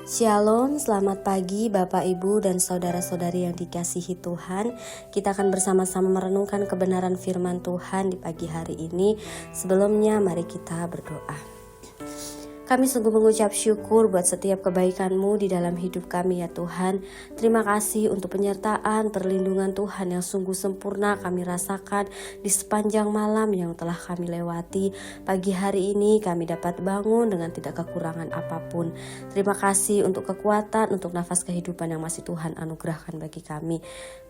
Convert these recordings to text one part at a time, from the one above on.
Shalom, selamat pagi Bapak Ibu dan saudara-saudari yang dikasihi Tuhan. Kita akan bersama-sama merenungkan kebenaran firman Tuhan di pagi hari ini. Sebelumnya mari kita berdoa. Kami sungguh mengucap syukur buat setiap kebaikan-Mu di dalam hidup kami ya Tuhan. Terima kasih untuk penyertaan, perlindungan Tuhan yang sungguh sempurna kami rasakan di sepanjang malam yang telah kami lewati. Pagi hari ini kami dapat bangun dengan tidak kekurangan apapun. Terima kasih untuk kekuatan, untuk nafas kehidupan yang masih Tuhan anugerahkan bagi kami.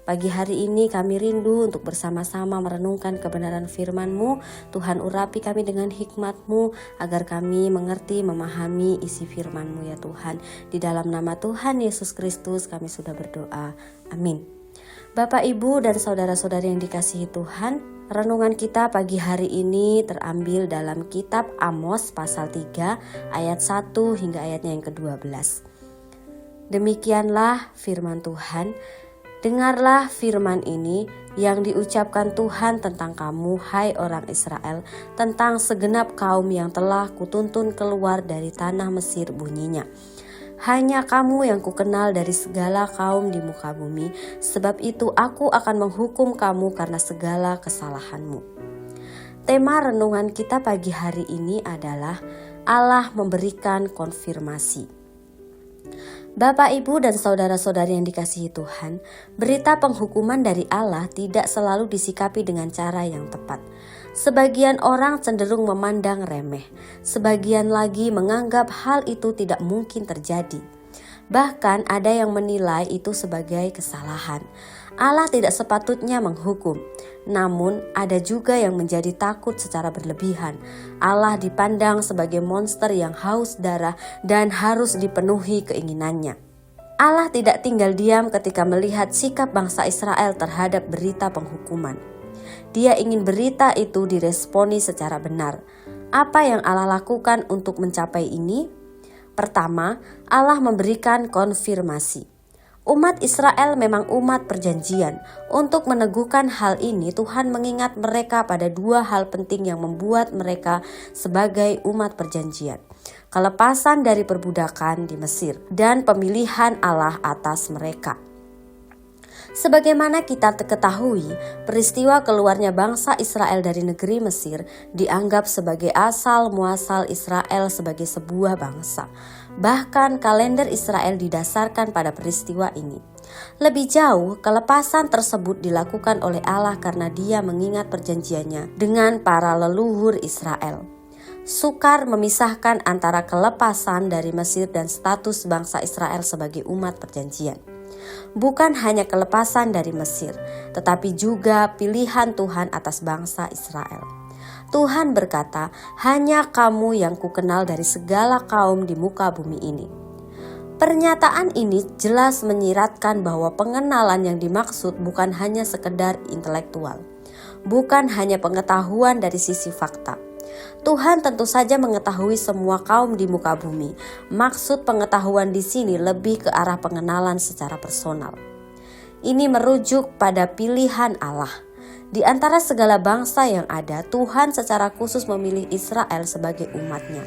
Pagi hari ini kami rindu untuk bersama-sama merenungkan kebenaran firman-Mu. Tuhan urapi kami dengan hikmat-Mu agar kami mengerti, memahami isi firman-Mu ya Tuhan. Di dalam nama Tuhan Yesus Kristus kami sudah berdoa. Amin. Bapak, Ibu, dan saudara-saudari yang dikasihi Tuhan, renungan kita pagi hari ini terambil dalam kitab Amos pasal 3 ayat 1 hingga ayatnya yang ke-12. Demikianlah firman Tuhan. Dengarlah firman ini yang diucapkan Tuhan tentang kamu, hai orang Israel, tentang segenap kaum yang telah kutuntun keluar dari tanah Mesir bunyinya. Hanya kamu yang kukenal dari segala kaum di muka bumi, sebab itu aku akan menghukum kamu karena segala kesalahanmu. Tema renungan kita pagi hari ini adalah Allah memberikan konfirmasi. Bapak, Ibu, dan saudara-saudari yang dikasihi Tuhan, berita penghukuman dari Allah tidak selalu disikapi dengan cara yang tepat. Sebagian orang cenderung memandang remeh, sebagian lagi menganggap hal itu tidak mungkin terjadi. Bahkan ada yang menilai itu sebagai kesalahan. Allah tidak sepatutnya menghukum. Namun ada juga yang menjadi takut secara berlebihan. Allah dipandang sebagai monster yang haus darah dan harus dipenuhi keinginannya. Allah tidak tinggal diam ketika melihat sikap bangsa Israel terhadap berita penghukuman. Dia ingin berita itu diresponi secara benar. Apa yang Allah lakukan untuk mencapai ini? Pertama, Allah memberikan konfirmasi. Umat Israel memang umat perjanjian. Untuk meneguhkan hal ini, Tuhan mengingat mereka pada dua hal penting yang membuat mereka sebagai umat perjanjian. Kelepasan dari perbudakan di Mesir dan pemilihan Allah atas mereka. Sebagaimana kita ketahui, peristiwa keluarnya bangsa Israel dari negeri Mesir dianggap sebagai asal muasal Israel sebagai sebuah bangsa. Bahkan kalender Israel didasarkan pada peristiwa ini. Lebih jauh, kelepasan tersebut dilakukan oleh Allah karena Dia mengingat perjanjiannya dengan para leluhur Israel. Sukar memisahkan antara kelepasan dari Mesir dan status bangsa Israel sebagai umat perjanjian. Bukan hanya kelepasan dari Mesir, tetapi juga pilihan Tuhan atas bangsa Israel. Tuhan berkata, hanya kamu yang kukenal dari segala kaum di muka bumi ini. Pernyataan ini jelas menyiratkan bahwa pengenalan yang dimaksud bukan hanya sekedar intelektual, bukan hanya pengetahuan dari sisi fakta. Tuhan tentu saja mengetahui semua kaum di muka bumi. Maksud pengetahuan di sini lebih ke arah pengenalan secara personal. Ini merujuk pada pilihan Allah. Di antara segala bangsa yang ada, Tuhan secara khusus memilih Israel sebagai umatnya.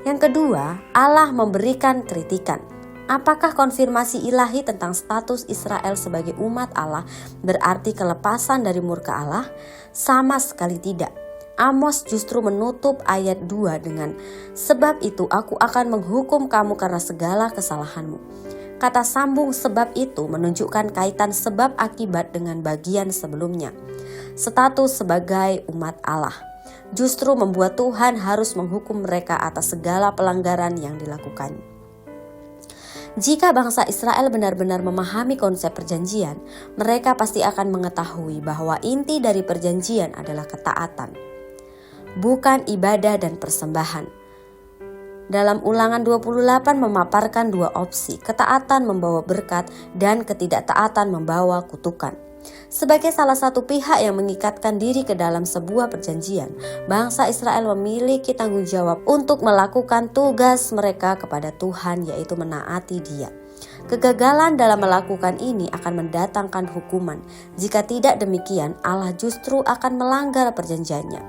Yang kedua, Allah memberikan kritikan. Apakah konfirmasi ilahi tentang status Israel sebagai umat Allah berarti kelepasan dari murka Allah? Sama sekali tidak. Amos justru menutup ayat 2 dengan, sebab itu aku akan menghukum kamu karena segala kesalahanmu. Kata sambung sebab itu menunjukkan kaitan sebab akibat dengan bagian sebelumnya. Status sebagai umat Allah justru membuat Tuhan harus menghukum mereka atas segala pelanggaran yang dilakukan. Jika bangsa Israel benar-benar memahami konsep perjanjian, mereka pasti akan mengetahui bahwa inti dari perjanjian adalah ketaatan, bukan ibadah dan persembahan. Dalam Ulangan 28 memaparkan dua opsi, ketaatan membawa berkat dan ketidaktaatan membawa kutukan. Sebagai salah satu pihak yang mengikatkan diri ke dalam sebuah perjanjian, bangsa Israel memiliki tanggung jawab untuk melakukan tugas mereka kepada Tuhan, yaitu menaati Dia. Kegagalan dalam melakukan ini akan mendatangkan hukuman. Jika tidak demikian, Allah justru akan melanggar perjanjiannya.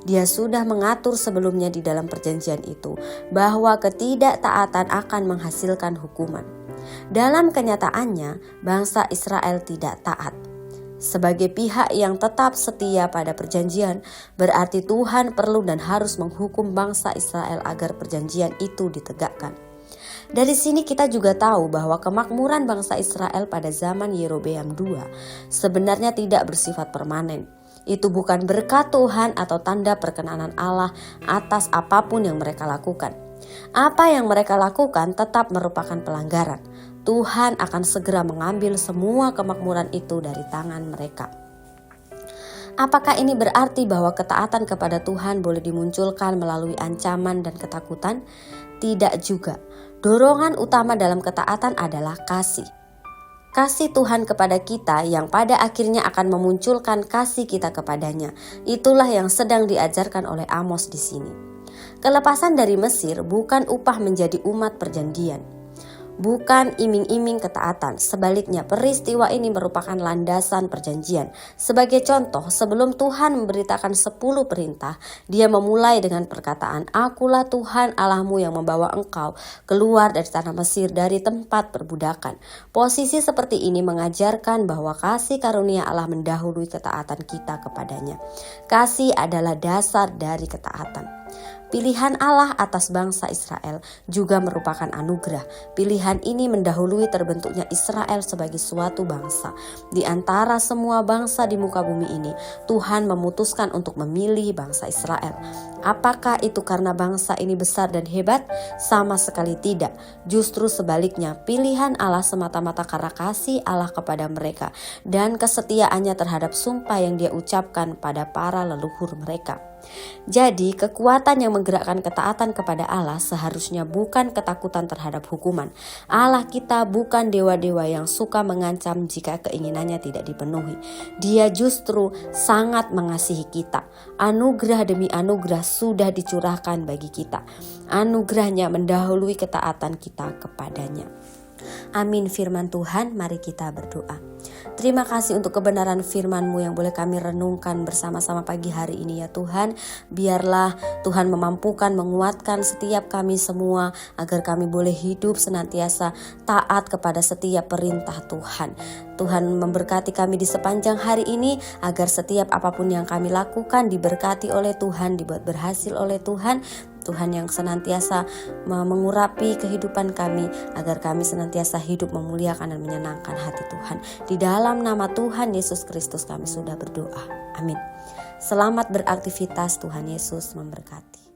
Dia sudah mengatur sebelumnya di dalam perjanjian itu bahwa ketidaktaatan akan menghasilkan hukuman. Dalam kenyataannya, bangsa Israel tidak taat. Sebagai pihak yang tetap setia pada perjanjian, berarti Tuhan perlu dan harus menghukum bangsa Israel agar perjanjian itu ditegakkan. Dari sini kita juga tahu bahwa kemakmuran bangsa Israel pada zaman Yerobeam II sebenarnya tidak bersifat permanen. Itu bukan berkat Tuhan atau tanda perkenanan Allah atas apapun yang mereka lakukan. Apa yang mereka lakukan tetap merupakan pelanggaran. Tuhan akan segera mengambil semua kemakmuran itu dari tangan mereka. Apakah ini berarti bahwa ketaatan kepada Tuhan boleh dimunculkan melalui ancaman dan ketakutan? Tidak juga. Dorongan utama dalam ketaatan adalah kasih. Kasih Tuhan kepada kita yang pada akhirnya akan memunculkan kasih kita kepadanya. Itulah yang sedang diajarkan oleh Amos di sini. Kelepasan dari Mesir bukan upah menjadi umat perjanjian. Bukan iming-iming ketaatan, sebaliknya peristiwa ini merupakan landasan perjanjian. Sebagai contoh, sebelum Tuhan memberitakan 10 perintah, dia memulai dengan perkataan, "Akulah Tuhan Allahmu yang membawa engkau keluar dari tanah Mesir dari tempat perbudakan." Posisi seperti ini mengajarkan bahwa kasih karunia Allah mendahului ketaatan kita kepadanya. Kasih adalah dasar dari ketaatan. Pilihan Allah atas bangsa Israel juga merupakan anugerah. Pilihan ini mendahului terbentuknya Israel sebagai suatu bangsa. Di antara semua bangsa di muka bumi ini, Tuhan memutuskan untuk memilih bangsa Israel. Apakah itu karena bangsa ini besar dan hebat? Sama sekali tidak. Justru sebaliknya, pilihan Allah semata-mata karena kasih Allah kepada mereka dan kesetiaannya terhadap sumpah yang dia ucapkan pada para leluhur mereka. Jadi kekuatan yang menggerakkan ketaatan kepada Allah seharusnya bukan ketakutan terhadap hukuman. Allah kita bukan dewa-dewa yang suka mengancam jika keinginannya tidak dipenuhi. Dia justru sangat mengasihi kita. Anugerah demi anugerah sudah dicurahkan bagi kita. Anugerahnya mendahului ketaatan kita kepadanya. Amin firman Tuhan, mari kita berdoa. Terima kasih untuk kebenaran firman-Mu yang boleh kami renungkan bersama-sama pagi hari ini ya Tuhan. Biarlah Tuhan memampukan, menguatkan setiap kami semua agar kami boleh hidup senantiasa taat kepada setiap perintah Tuhan. Tuhan memberkati kami di sepanjang hari ini agar setiap apapun yang kami lakukan diberkati oleh Tuhan, dibuat berhasil oleh Tuhan. Tuhan yang senantiasa mengurapi kehidupan kami agar kami senantiasa hidup memuliakan dan menyenangkan hati Tuhan. Di dalam nama Tuhan Yesus Kristus kami sudah berdoa. Amin. Selamat beraktivitas, Tuhan Yesus memberkati.